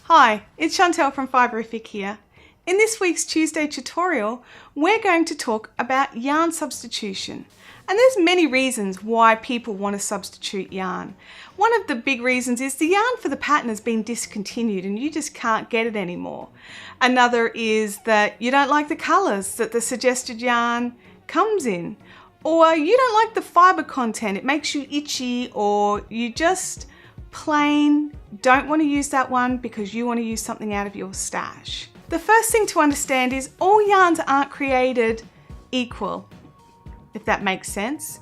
Hi, it's Chantel from Fiberific here. In this week's Tuesday tutorial, we're going to talk about yarn substitution. And there's many reasons why people want to substitute yarn. One of the big reasons is the yarn for the pattern has been discontinued and you just can't get it anymore. Another is that you don't like the colours that the suggested yarn comes in. Or you don't like the fibre content, it makes you itchy, or you just plain don't want to use that one because you want to use something out of your stash. The first thing to understand is all yarns aren't created equal, if that makes sense.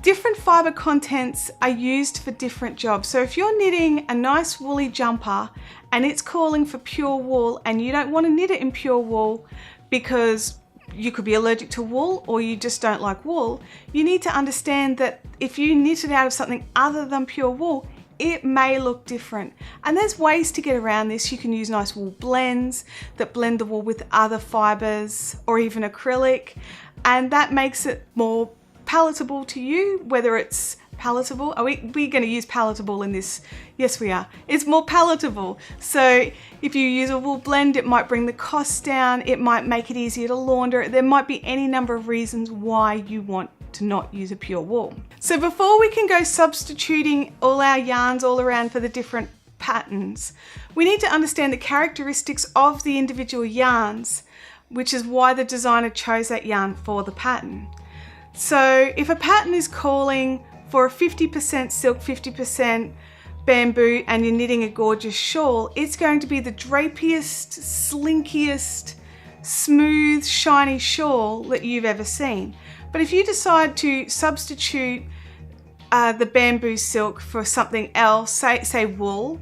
Different fibre contents are used for different jobs. So if you're knitting a nice woolly jumper and it's calling for pure wool and you don't want to knit it in pure wool because you could be allergic to wool or you just don't like wool, you need to understand that if you knit it out of something other than pure wool, it may look different. And there's ways to get around this. You can use nice wool blends that blend the wool with other fibres or even acrylic, and that makes it more palatable to you, whether it's palatable. Are we going to use palatable in this? Yes, we are. It's more palatable. So if you use a wool blend, it might bring the cost down. It might make it easier to launder. There might be any number of reasons why you want to not use a pure wool. So before we can go substituting all our yarns all around for the different patterns, we need to understand the characteristics of the individual yarns, which is why the designer chose that yarn for the pattern. So if a pattern is calling for a 50% silk, 50% bamboo, and you're knitting a gorgeous shawl, it's going to be the drapiest, slinkiest, smooth, shiny shawl that you've ever seen. But if you decide to substitute the bamboo silk for something else, say wool,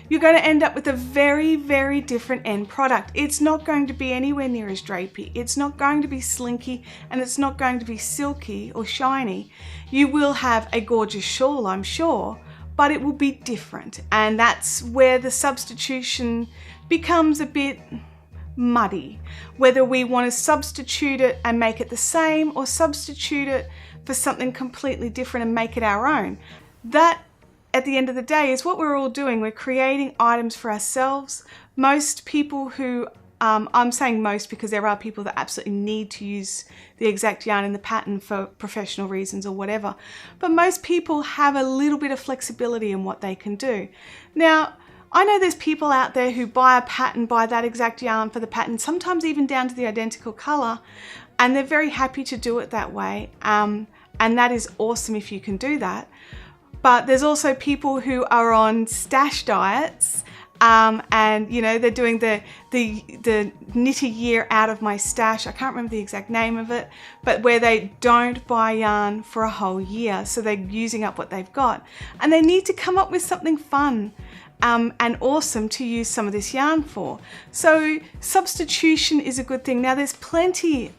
you're going to end up with a very, very different end product. It's not going to be anywhere near as drapey. It's not going to be slinky, and it's not going to be silky or shiny. You will have a gorgeous shawl, I'm sure, but it will be different. And that's where the substitution becomes a bit muddy. Whether we want to substitute it and make it the same or substitute it for something completely different and make it our own. That, at the end of the day, is what we're all doing. We're creating items for ourselves. Most people who, I'm saying most because there are people that absolutely need to use the exact yarn in the pattern for professional reasons or whatever. But most people have a little bit of flexibility in what they can do. Now, I know there's people out there who buy a pattern, buy that exact yarn for the pattern, sometimes even down to the identical colour, and they're very happy to do it that way. And that is awesome if you can do that. But there's also people who are on stash diets, and you know, they're doing the knit a year out of my stash. I can't remember the exact name of it, but where they don't buy yarn for a whole year, so they're using up what they've got, and they need to come up with something fun and awesome to use some of this yarn for. So substitution is a good thing. Now there's plenty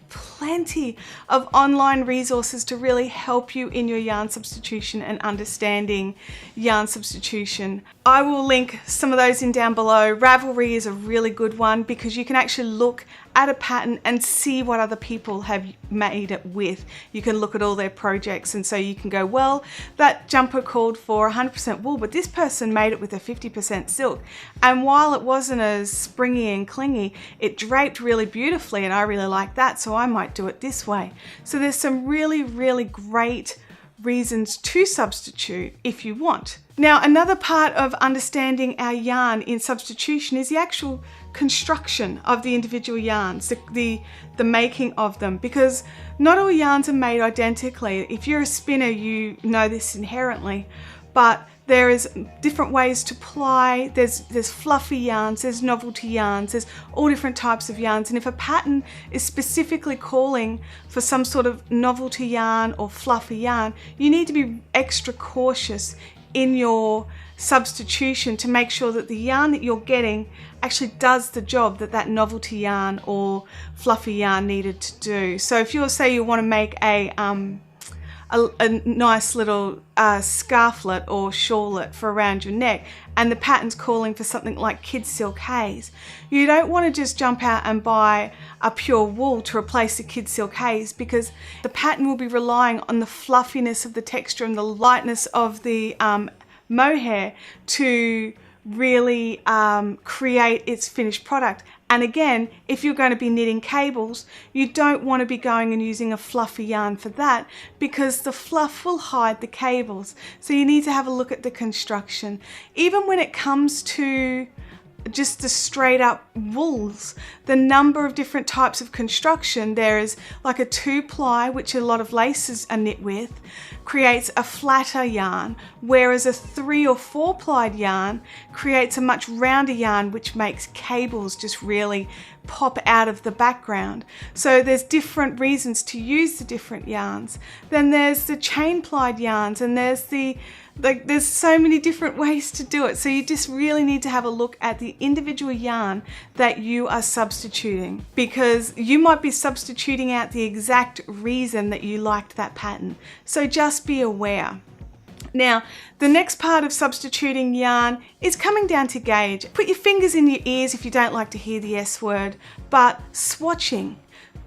of online resources to really help you in your yarn substitution and understanding yarn substitution. I will link some of those in down below. Ravelry is a really good one because you can actually look at a pattern and see what other people have made it with. You can look at all their projects, and so you can go, well, that jumper called for 100% wool, but this person made it with a 50% silk. And while it wasn't as springy and clingy, it draped really beautifully, and I really like that, so I might do it this way. So there's some really, really great reasons to substitute if you want. Now, another part of understanding our yarn in substitution is the actual construction of the individual yarns, the making of them, because not all yarns are made identically. If you're a spinner, you know this inherently, but there is different ways to ply. There's fluffy yarns, there's novelty yarns, there's all different types of yarns. And if a pattern is specifically calling for some sort of novelty yarn or fluffy yarn, you need to be extra cautious in your substitution to make sure that the yarn that you're getting actually does the job that that novelty yarn or fluffy yarn needed to do. So if you say you want to make a nice little scarflet or shawlet for around your neck, and the pattern's calling for something like Kid Silk Haze, you don't want to just jump out and buy a pure wool to replace the Kid Silk Haze, because the pattern will be relying on the fluffiness of the texture and the lightness of the mohair to really create its finished product. And again, if you're going to be knitting cables, you don't want to be going and using a fluffy yarn for that, because the fluff will hide the cables. So you need to have a look at the construction. Even when it comes to just the straight up wools, the number of different types of construction. There is like a 2-ply, which a lot of laces are knit with, creates a flatter yarn, whereas a 3 or 4-plied yarn creates a much rounder yarn, which makes cables just really pop out of the background. So there's different reasons to use the different yarns. Then there's the chain-plied yarns, and there's so many different ways to do it. So you just really need to have a look at the individual yarn that you are substituting, because you might be substituting out the exact reason that you liked that pattern. So just be aware. Now, the next part of substituting yarn is coming down to gauge. Put your fingers in your ears if you don't like to hear the S word, but swatching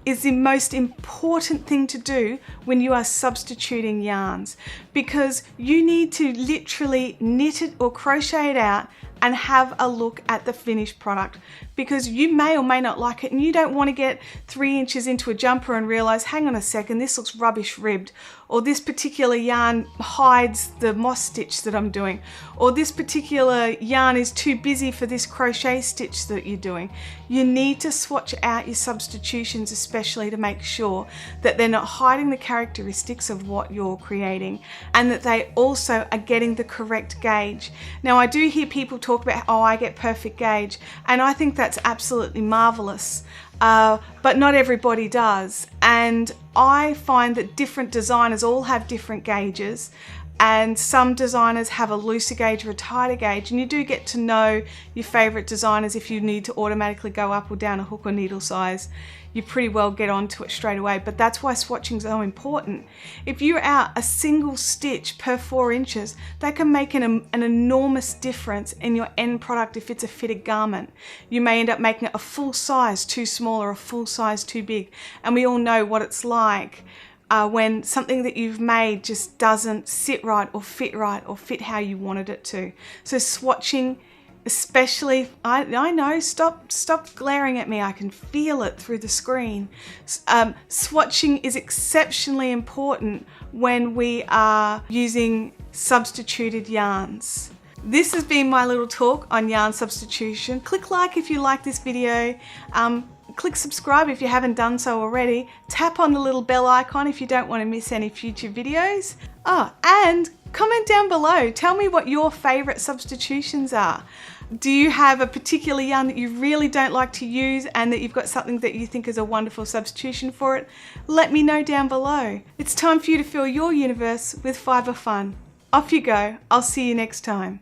is the most important thing to do when you are substituting yarns, because you need to literally knit it or crochet it out and have a look at the finished product, because you may or may not like it, and you don't want to get 3 inches into a jumper and realize, hang on a second, this looks rubbish ribbed, or this particular yarn hides the moss stitch that I'm doing, or this particular yarn is too busy for this crochet stitch that you're doing. You need to swatch out your substitutions, especially to make sure that they're not hiding the characteristics of what you're creating, and that they also are getting the correct gauge. Now, I do hear people talk about, oh, I get perfect gauge, and I think that's absolutely marvelous, but not everybody does. And I find that different designers all have different gauges, and some designers have a looser gauge or a tighter gauge, and you do get to know your favorite designers. If you need to automatically go up or down a hook or needle size, you pretty well get onto it straight away. But that's why swatching is so important. If you're out a single stitch per 4 inches, that can make an enormous difference in your end product. If it's a fitted garment, you may end up making it a full size too small or a full size too big, and we all know what it's like when something that you've made just doesn't sit right or fit how you wanted it to. So swatching, especially, I know, stop glaring at me, I can feel it through the screen. Swatching is exceptionally important when we are using substituted yarns. This has been my little talk on yarn substitution. Click like if you like this video. Click subscribe if you haven't done so already. Tap on the little bell icon if you don't want to miss any future videos. Oh, and comment down below. Tell me what your favorite substitutions are. Do you have a particular yarn that you really don't like to use and that you've got something that you think is a wonderful substitution for it? Let me know down below. It's time for you to fill your universe with fibre fun. Off you go. I'll see you next time.